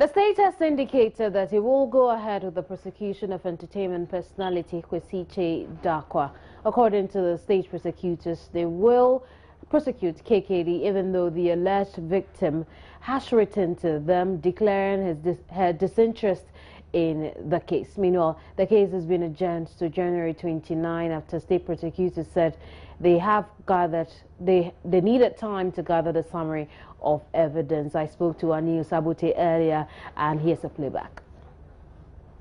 The state has indicated that it will go ahead with the prosecution of entertainment personality Kwesiche Dakwa. According to the state prosecutors, they will prosecute KKD even though the alleged victim has written to them declaring her disinterest in the case. Meanwhile, the case has been adjourned to January 29 after state prosecutors said they needed time to gather the summary of evidence. I spoke to Anil Sabote earlier, and here's a playback.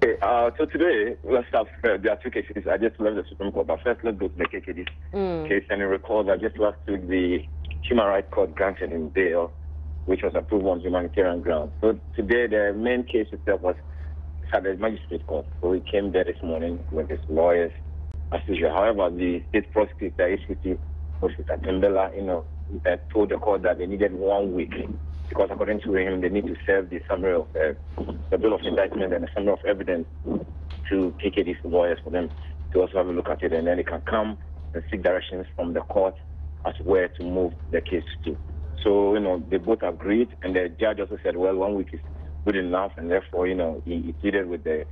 Okay, so today, let's start. There are two cases. I just left the Supreme Court, but first let's go to the KKD case. And you recall that just last week the Human Rights Court granted him bail, which was approved on humanitarian grounds. So today the main case itself was at the magistrate court. So he came there this morning with his lawyers as usual. However, the state prosecutor, HPT, Mr. Tembela, told the court that they needed 1 week because according to him, they need to serve the summary of the bill of indictment and the summary of evidence to KKD's lawyers for them to also have a look at it, and then they can come and seek directions from the court as where to move the case to. So, they both agreed, and the judge also said, well, 1 week is good enough, and therefore, he pleaded with the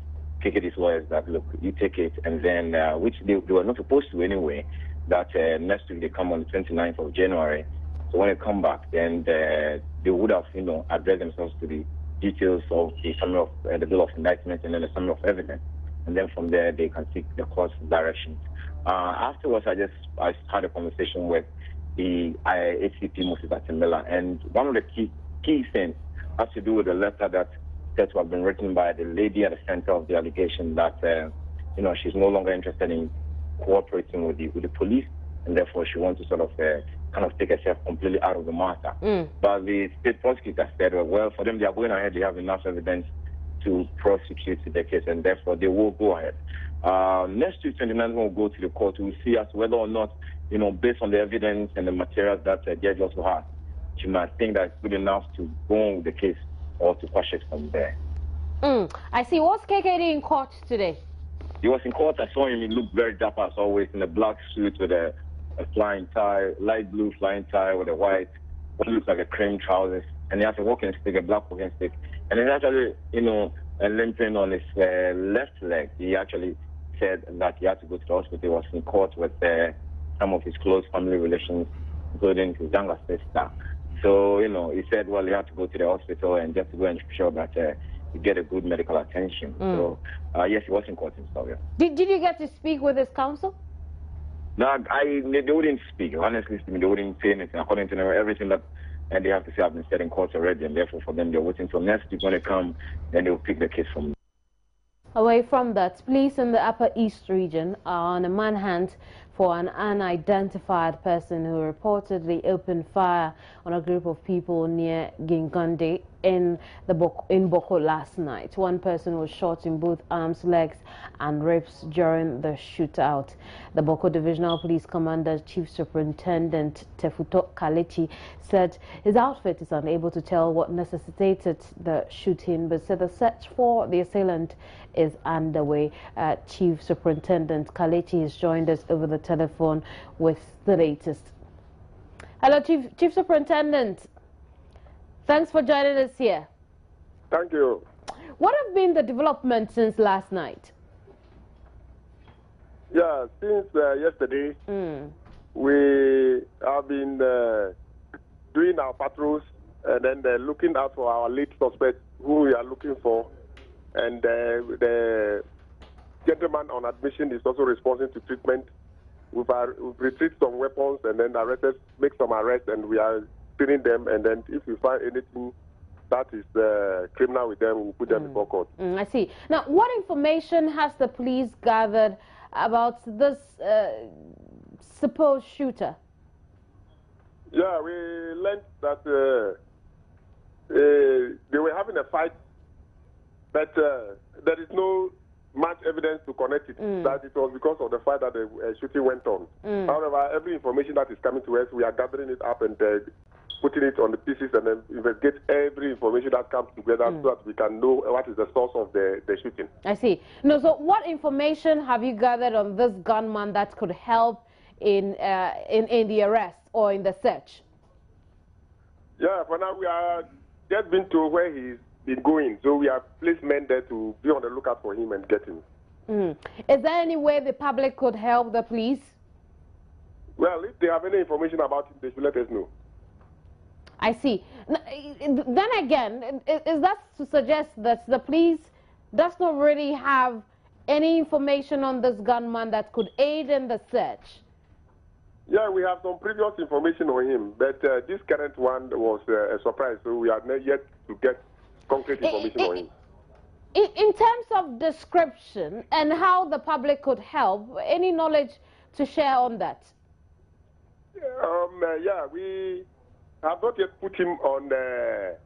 KKD's lawyers that, look, you take it, and then, which they were not supposed to anyway, that next week they come on the 29th of January. So when they come back, then they would have, addressed themselves to the details of the summary of the bill of indictment and then the summary of evidence. And then from there, they can seek the court's directions. Afterwards, I had a conversation with the HCP, Moses Atembela, and one of the key things has to do with the letter that said to have been written by the lady at the center of the allegation that, she's no longer interested in cooperating with the police, and therefore she wants to sort of kind of take herself completely out of the matter. But the state prosecutor said, well, for them, they are going ahead, they have enough evidence to prosecute the case, and therefore they will go ahead. Next week, 29th, we'll go to the court to see as whether or not, based on the evidence and the materials that the judge also has, she might think that it's good enough to go on with the case or to quash it from there. I see. What's KKD in court today? He was in court. I saw him. He looked very dapper as always, in a black suit with a flying tie, light blue flying tie with a white, what looks like a cream trousers. And he has a walking stick, a black walking stick. And he's actually, limping on his left leg. He actually said that he had to go to the hospital. He was in court with some of his close family relations, including his younger sister. So, he said, well, he had to go to the hospital and just to go and ensure that he get a good medical attention. So, yes, he was in court himself, yeah. Did you get to speak with his counsel? No, they wouldn't speak. Honestly speaking, they wouldn't say anything. According to them, everything that they have to say have been said in court already, and therefore for them, they're waiting till next week when they come, then they'll pick the case from there. Away from that, police in the Upper East region are on a manhunt for an unidentified person who reportedly opened fire on a group of people near Gingonde in Boko last night. One person was shot in both arms, legs and ribs during the shootout. The Boko Divisional Police Commander, Chief Superintendent Tefuto Kalechi, said his outfit is unable to tell what necessitated the shooting, but said the search for the assailant is underway. Chief Superintendent Kalechi has joined us over the telephone with the latest. Hello, Chief Superintendent. Thanks for joining us here. Thank you. What have been the developments since last night? Yeah, since yesterday, we have been doing our patrols and then looking out for our lead suspect who we are looking for. And the gentleman on admission is also responding to treatment. We've retrieved some weapons and then make some arrests, and we are screening them. And then if we find anything that is criminal with them, we'll put them before court. I see. Now, what information has the police gathered about this supposed shooter? Yeah, we learned that they were having a fight, but there is no much evidence to connect it, that it was because of the fight that the shooting went on. However, every information that is coming to us, we are gathering it up and putting it on the pieces and then investigate every information that comes together so that we can know what is the source of the shooting. I see. No, so what information have you gathered on this gunman that could help in the arrest or in the search? Yeah, for now we are just been to where he is been going. So we have placed men there to be on the lookout for him and get him. Is there any way the public could help the police? Well, if they have any information about him, they should let us know. I see. Then again, is that to suggest that the police does not really have any information on this gunman that could aid in the search? Yeah, we have some previous information on him, but this current one was a surprise, so we are not yet to get concrete information on him. In terms of description and how the public could help, any knowledge to share on that? Yeah, we have not yet put him on the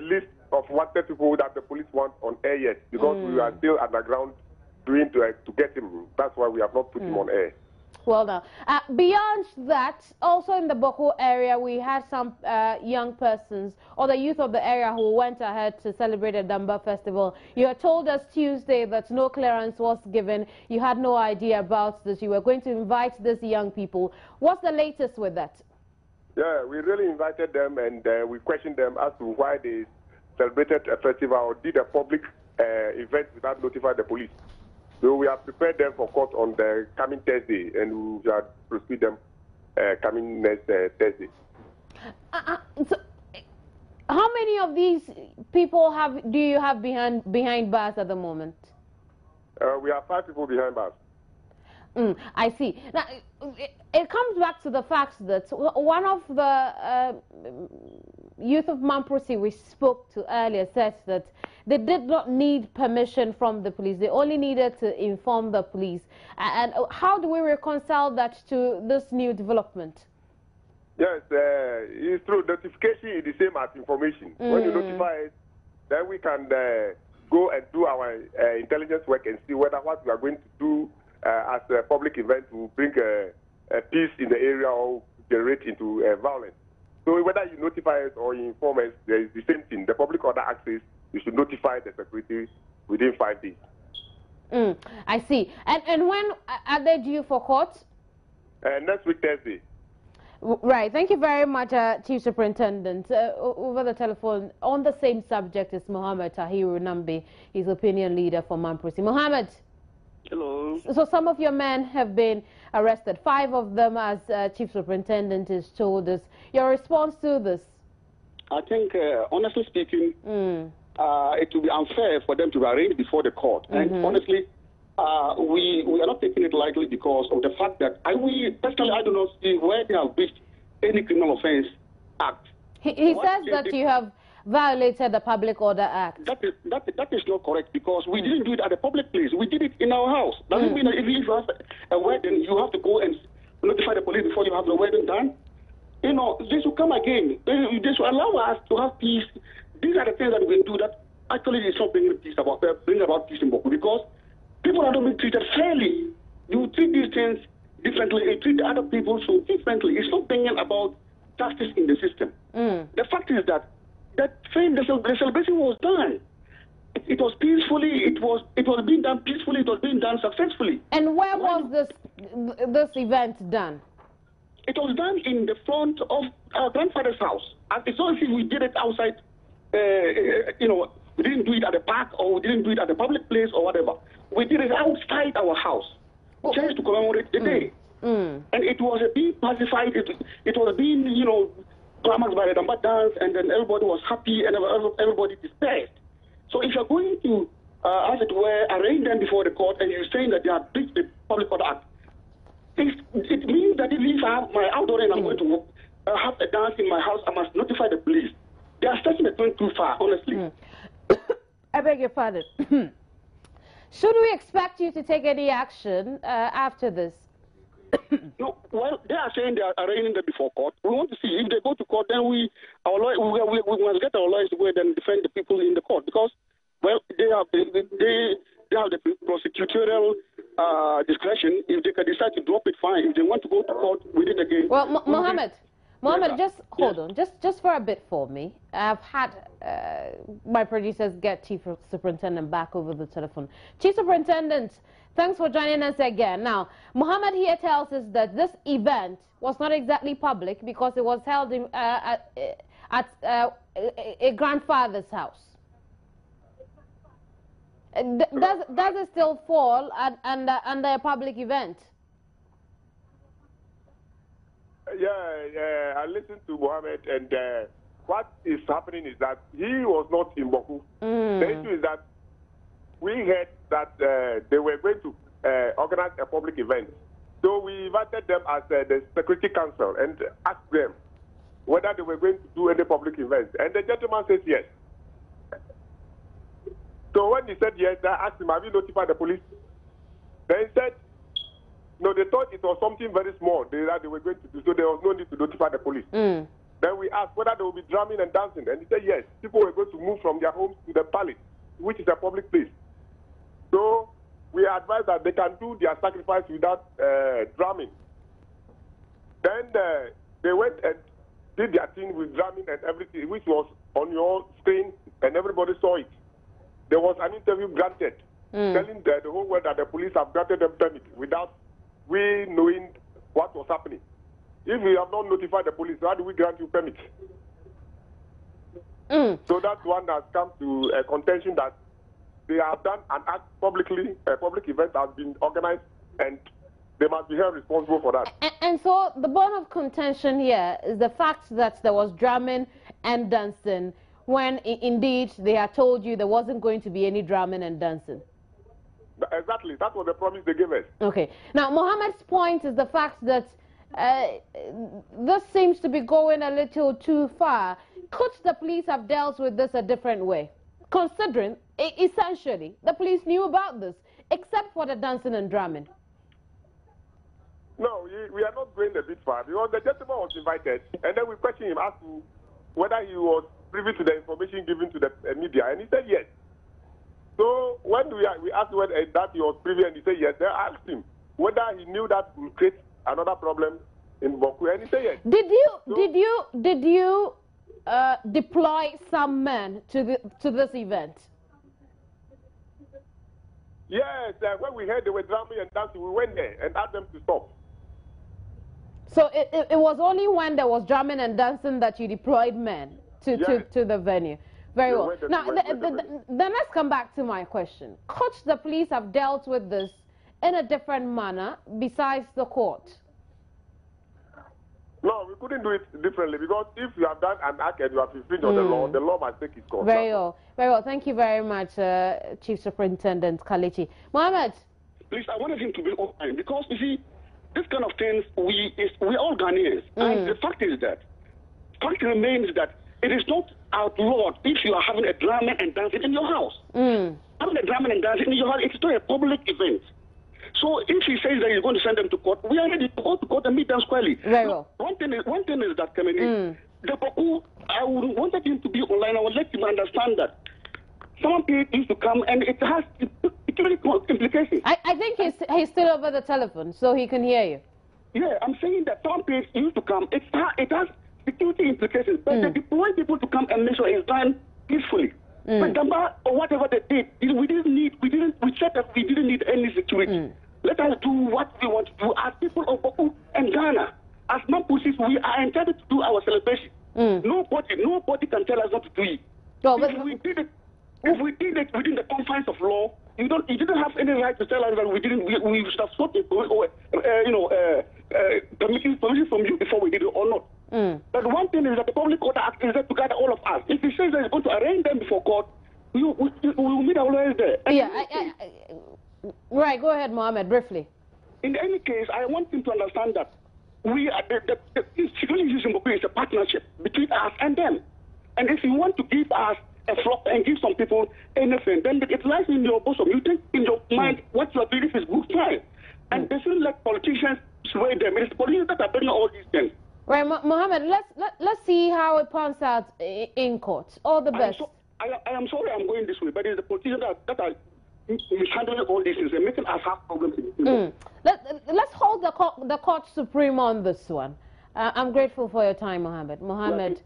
list of wanted people that the police want on air yet, because we are still underground doing to get him. That's why we have not put him on air. Well, now, beyond that, also in the Boko area, we had some young persons or the youth of the area who went ahead to celebrate the Damba festival. You had told us Tuesday that no clearance was given. You had no idea about this. You were going to invite these young people. What's the latest with that? Yeah, we really invited them, and we questioned them as to why they celebrated a festival or did a public event without notifying the police. So we have prepared them for court on the coming Thursday, and we shall proceed them coming next Thursday. So how many of these people do you have behind bars at the moment? We have 5 people behind bars. I see. Now, it comes back to the fact that one of the youth of Mamprosi we spoke to earlier said that they did not need permission from the police. They only needed to inform the police. And how do we reconcile that to this new development? Yes, it's true. Notification is the same as information. When you notify us, then we can go and do our intelligence work and see whether what we are going to do as a public event will bring peace in the area or generate into violence. So whether you notify us or you inform us, there is the same thing. The public order access, you should notify the security within 5 days. I see. And when are they due for court? Next week, Thursday. Right. Thank you very much, Chief Superintendent. Over the telephone, on the same subject is Mohammed Tahiru Nambi. He's opinion leader for Mamprosi. Mohammed. Hello. So some of your men have been arrested, 5 of them, as Chief Superintendent has told us. Your response to this? I think, honestly speaking, it will be unfair for them to be arraigned before the court. And honestly, we are not taking it lightly because of the fact that personally, I do not see where they have breached any criminal offense act. He says that you have violated the Public Order Act. That is not correct because we didn't do it at a public place. We did it in our house. Doesn't mean that if you have a wedding, you have to go and notify the police before you have the wedding done. You know, this will come again. This will allow us to have peace. These are the things that we do that actually is not bringing about peace in Boko because people are not being treated fairly. You treat these things differently. You treat other people so differently. It's not bringing about justice in the system. The fact is that the celebration was done. It was peacefully. It was being done peacefully. It was being done successfully. And where was this event done? It was done in the front of our grandfather's house. And it's not as if we did it outside. We didn't do it at the park or we didn't do it at the public place or whatever. We did it outside our house, just to commemorate the day. And it was being pacified. It was being, clamored by the Damba dance, and then everybody was happy and everybody dispersed. So if you're going to, as it were, arraign them before the court and you're saying that they have breached the Public Order Act, it means that if I have my outdoor and I'm going to have a dance in my house, I must notify the police. They are stretching the point too far, honestly. I beg your pardon. Should we expect you to take any action after this? No, well, they are saying they are arraigning them before court. We want to see if they go to court, then we must get our lawyers to go and defend the people in the court because, well, they have the prosecutorial discretion. If they can decide to drop it, fine. If they want to go to court with it again. Well, Mohammed, just hold on, just for a bit for me. I've had my producers get Chief Superintendent back over the telephone. Chief Superintendent, thanks for joining us again. Now, Mohammed here tells us that this event was not exactly public because it was held a grandfather's house. Does it still fall under a public event? Yeah, I listened to Mohammed, and what is happening is that he was not in Boku. The issue is that we heard that they were going to organize a public event. So we invited them as the Security Council and asked them whether they were going to do any public event. And the gentleman says yes. So when he said yes, I asked him, have you notified the police? Then he said, no, they thought it was something very small that they were going to do, so there was no need to notify the police. Then we asked whether they would be drumming and dancing, and he said yes. People were going to move from their homes to the palace, which is a public place. So we advised that they can do their sacrifice without drumming. Then they went and did their thing with drumming and everything, which was on your screen, and everybody saw it. There was an interview granted, telling the whole world that the police have granted them permit without we knowing what was happening. If we have not notified the police, how do we grant you permit? So that's one that's come to a contention that they have done an act publicly, a public event has been organized, and they must be held responsible for that. And so the bone of contention here is the fact that there was drumming and dancing when indeed they had told you there wasn't going to be any drumming and dancing. Exactly, that was the promise they gave us. Okay. Now, Mohammed's point is the fact that this seems to be going a little too far. Could the police have dealt with this a different way? Considering, essentially, the police knew about this, except for the dancing and drumming. No, we are not going a bit far, because the gentleman was invited, and then we questioned him as to whether he was privy to the information given to the media, and he said yes. So when we asked whether that he was privy, and he said yes, then I asked him whether he knew that would create another problem in Boku, and he said yes. Did you deploy some men to this event? Yes, when we heard they were drumming and dancing, we went there and asked them to stop. So it was only when there was drumming and dancing that you deployed men to the venue. Very well. Now, then let's come back to my question. Could the police have dealt with this in a different manner besides the court? No, we couldn't do it differently, because if you have done an act and you have infringed on the law must take its course. Very well. Very well. Thank you very much, Chief Superintendent Kalechi. Mohammed? Please, I wanted him to be open, because, you see, this kind of things, we're all Ghanaians. And the fact remains that it is not outlawed if you are having a drama and dancing in your house. Having a drama and dancing in your house, it's not a public event. So if he says that he's going to send them to court, we are ready to go to court and meet them squarely. Very well. One thing is that, Kemeni, the Boku, I wanted him to be online. I would let him understand that someone used to come, and it has security implications. I think he's still over the telephone, so he can hear you. Yeah, I'm saying that someone used to come. It has security implications, but they deploy people to come and make sure it's done peacefully. But Damba, or whatever they did, we said that we didn't need any security. Let us do what we want to do as people of Boku and Ghana. As Mampusis, we are entitled to do our celebration. Nobody can tell us not to do it. No, if we did it within the confines of law, you didn't have any right to tell us that we should have sought permission from you before we did it or not. But one thing is that the Public Order Act is there to gather all of us. If he says that he's going to arraign them before court, we will meet our lawyers there. Right, go ahead, Mohammed, briefly. In any case, I want him to understand that we are the security system is a partnership between us and them. And if you want to give us a flock and give some people anything, then it lies in your bosom. You think in your mind what you are doing is good time. And they shouldn't let politicians sway them. It's politicians that are doing all these things. Right, Mohammed, let's see how it pans out in court. All the best. I am sorry I'm going this way, but it's the politicians that are mishandling all these things and making us have problems. Let's hold the court supreme on this one. I'm grateful for your time, Mohammed. Mohammed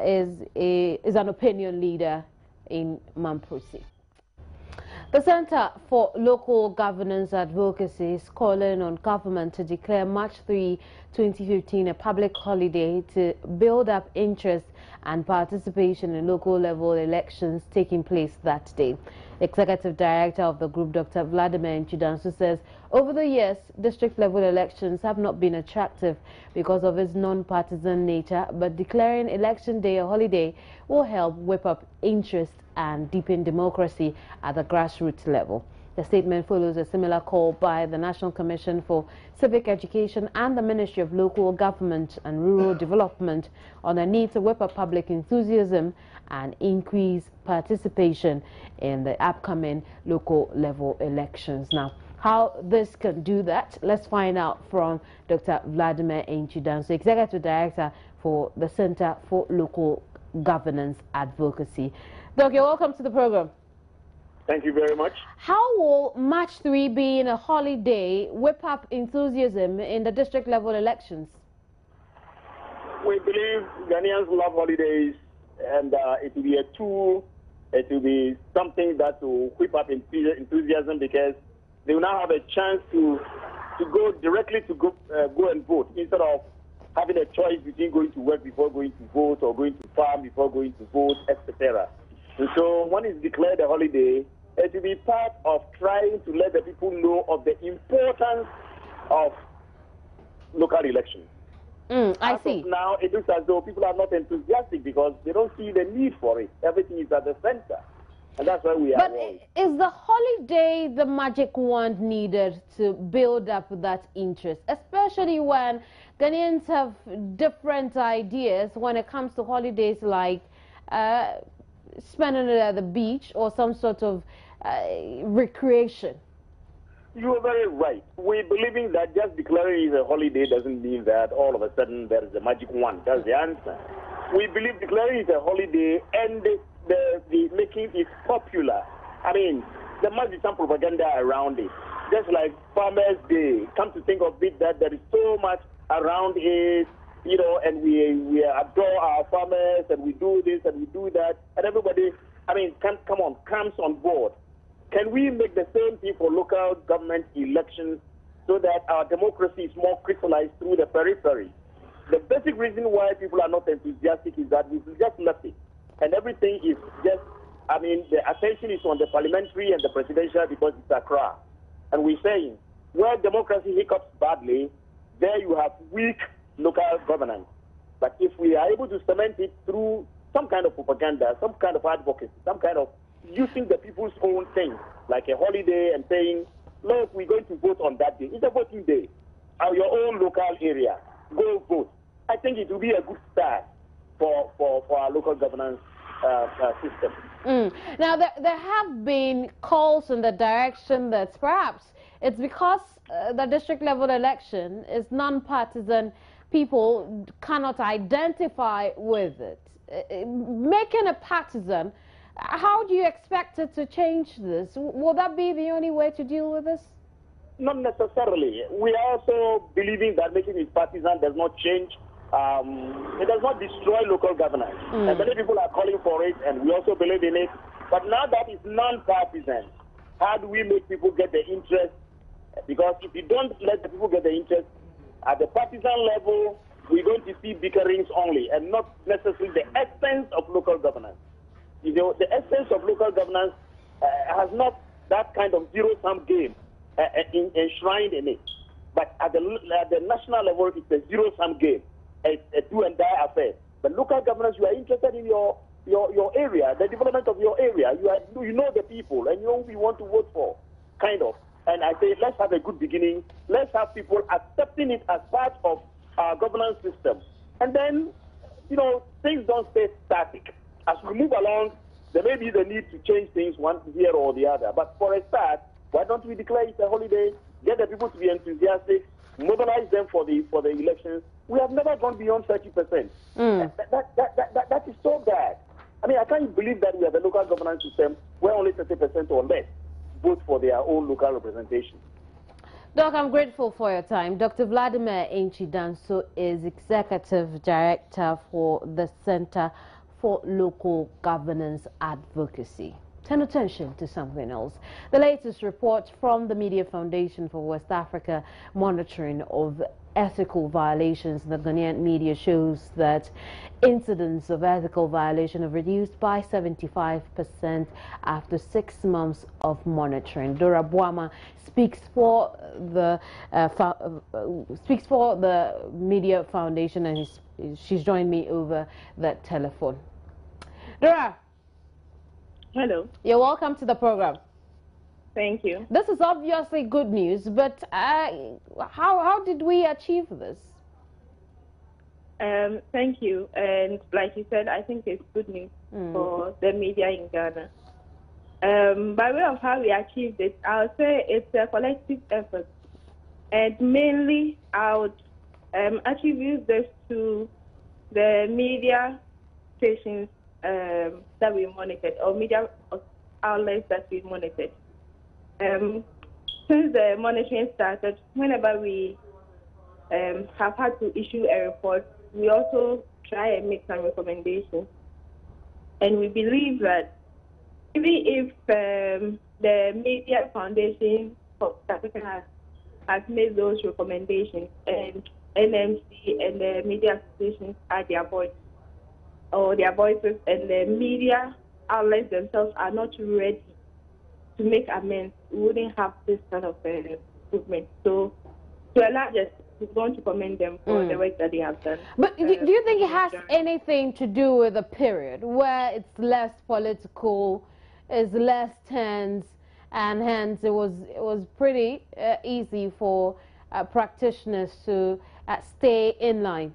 is an opinion leader in Mamprusi. The Center for Local Governance Advocacy is calling on government to declare March 3, 2015 a public holiday to build up interest and participation in local level elections taking place that day. Executive Director of the group, Dr. Vladimir Nchidanso, says over the years, district level elections have not been attractive because of its non-partisan nature, but declaring election day a holiday will help whip up interest and deepen democracy at the grassroots level. The statement follows a similar call by the National Commission for Civic Education and the Ministry of Local Government and Rural Development on the need to whip up public enthusiasm and increase participation in the upcoming local level elections. Now, how this can do that, let's find out from Dr. Vladimir Nchidanso, Executive Director for the Center for Local Governance Advocacy. Doc, you're welcome to the program. Thank you very much. How will March 3 being a holiday whip up enthusiasm in the district level elections? We believe Ghanaians love holidays, and it will be a tool, it will be something that will whip up enthusiasm because they will now have a chance to go directly to go and vote instead of having a choice between going to work before going to vote or going to farm before going to vote, etc. And so when it's declared a holiday, it will be part of trying to let the people know of the importance of local elections. I see. Now, it looks as though people are not enthusiastic because they don't see the need for it. Everything is at the center. And that's why we are. But is the holiday the magic wand needed to build up that interest, especially when Ghanaians have different ideas when it comes to holidays like spending it at the beach or some sort of recreation? You are very right. We're believing that just declaring it a holiday doesn't mean that all of a sudden there is a magic wand. That's the answer. We believe declaring it a holiday and the making it popular. I mean, there must be some propaganda around it. Just like Farmers' Day. Come to think of it, that there is so much around it, you know, and we adore our farmers and we do this and we do that. And everybody, I mean, comes on board. Can we make the same thing for local government elections so that our democracy is more crystallized through the periphery? The basic reason why people are not enthusiastic is that we've just left it. And everything is just, I mean, the attention is on the parliamentary and the presidential because it's Accra. And we're saying, where democracy hiccups badly, there you have weak local governance. But if we are able to cement it through some kind of propaganda, some kind of advocacy, some kind of using the people's own thing, like a holiday and saying, look, we're going to vote on that day. It's a voting day. Your own local area. Go vote. I think it will be a good start for our local governance system. Now, there have been calls in the direction that perhaps it's because the district level election is non-partisan, people cannot identify with it. Making a partisan, how do you expect it to change this? Will that be the only way to deal with this? Not necessarily. We are also believing that making it partisan does not change. It does not destroy local governance. And many people are calling for it, and we also believe in it. But now that it's non-partisan, how do we make people get the interest? Because if you don't let the people get the interest, at the partisan level, we're going to see bickerings only, and not necessarily the essence of local governance. You know, the essence of local governance has not that kind of zero-sum game enshrined in it. But at the national level, it's a zero-sum game. It's a do-and-die affair. But local governance, you are interested in your area, the development of your area. You know the people, and you know who you want to vote for, kind of. And I say, let's have a good beginning. Let's have people accepting it as part of our governance system. And then, you know, things don't stay static. As we move along, there may be the need to change things one here or the other. But for a start, why don't we declare it a holiday, get the people to be enthusiastic, mobilize them for the elections? We have never gone beyond 30%. That is so bad. I mean, I can't believe that we have a local governance system where only 30% or less vote for their own local representation. Doc, I'm grateful for your time. Dr. Vladimir Nchidanso is Executive Director for the Center for Local Governance Advocacy. Turn attention to something else. The latest report from the Media Foundation for West Africa monitoring of ethical violations in the Ghanaian media shows that incidents of ethical violation have reduced by 75% after 6 months of monitoring. Dora Boama speaks for the Media Foundation, and she's joined me over the telephone. Dora. Hello. You're welcome to the program. Thank you. This is obviously good news, but how did we achieve this? Thank you. And like you said, I think it's good news for the media in Ghana. By way of how we achieved it, I would say it's a collective effort. And mainly, I would attribute this to the media stations that we monitored, or media outlets that we monitored. Since the monitoring started, whenever we have had to issue a report, we also try and make some recommendations. And we believe that even if the Media Foundation for Africa has made those recommendations, and NMC and the media associations are their voices, and the media outlets themselves are not ready to make amends, we wouldn't have this kind of movement. So, to a large extent, we want to commend them for the work that they have done. But do you think it has anything to do with the period where it's less political, it's less tense, and hence it was pretty easy for practitioners to stay in line?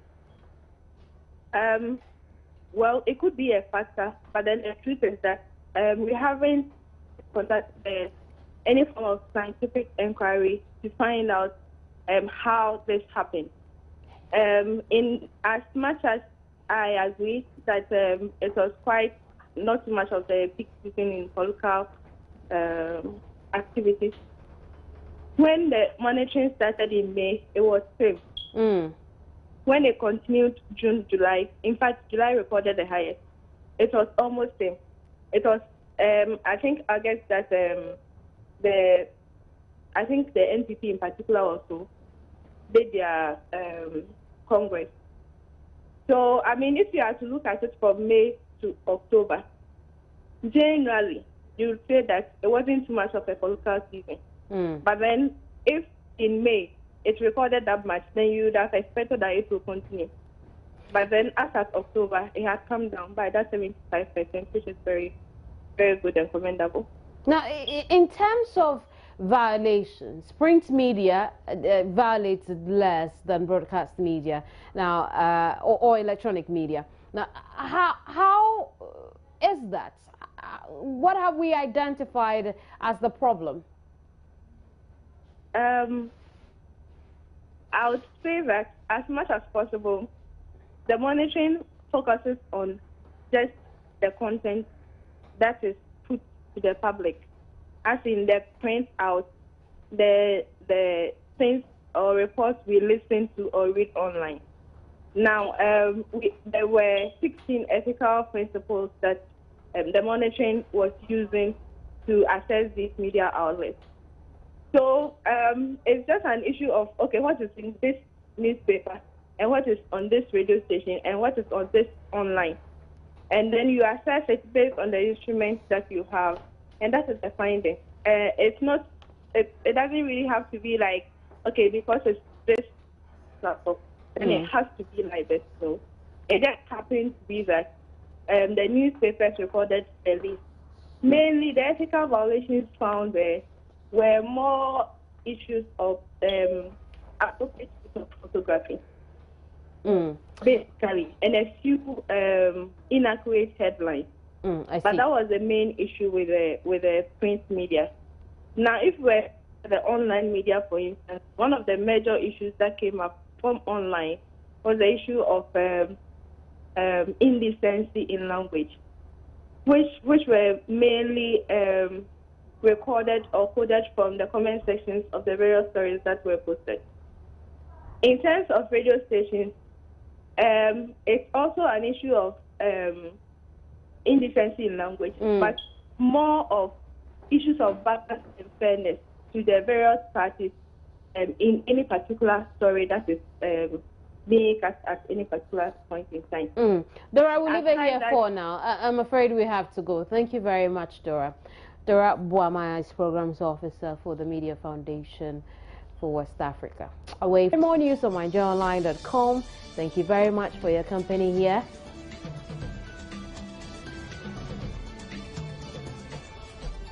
Well, it could be a factor, but then the truth is that we haven't conducted any form of scientific inquiry to find out how this happened. In as much as I agree that it was quite not too much of the peak season in political activities. When the monitoring started in May, it was same. When it continued June, July, in fact, July recorded the highest. It was almost same. It was, I think, August that the NPP in particular also did their Congress. So, I mean, if you are to look at it from May to October, generally, you would say that it wasn't too much of a political season. But then, if in May it recorded that much, then you would have expected that it will continue. But then, as at October, it has come down by that 75%, which is very, very good and commendable. Now, in terms of violations, print media violated less than broadcast media now, or electronic media. Now, how is that? What have we identified as the problem? I would say that as much as possible, the monitoring focuses on just the content that is put to the public, as in the print out, the things or reports we listen to or read online. Now, there were 16 ethical principles that the monitoring was using to assess these media outlets. So it's just an issue of, okay, what is in this newspaper, and what is on this radio station, and what is on this online. And then you assess it based on the instruments that you have, and that is the finding. It doesn't really have to be like, okay, because it's this platform, then it has to be like this. So it just happens to be that the newspapers recorded the least. Mainly the ethical violations found were more issues of appropriate use of photography, basically, and a few inaccurate headlines. But that was the main issue with the print media. Now, if we're the online media, for instance, one of the major issues that came up from online was the issue of indecency in language, which were mainly recorded or coded from the comment sections of the various stories that were posted. In terms of radio stations, it's also an issue of indecency in language, but more of issues of balance and fairness to the various parties in any particular story that is being cast at any particular point in time. Dora, we'll leave it here for now. I'm afraid we have to go. Thank you very much, Dora. Dora Buamaya is Programs Officer for the Media Foundation for West Africa. Away for more news on myjoyonline.com. Thank you very much for your company here.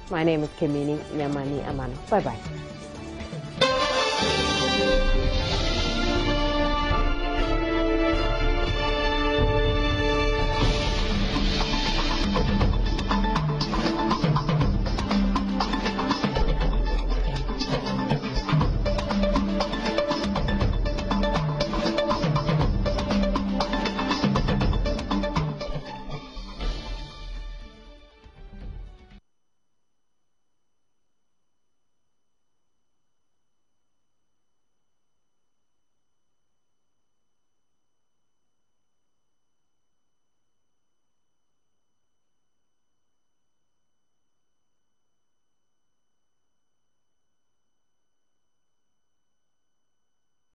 My name is Kimini Nyamani Amano. Bye-bye.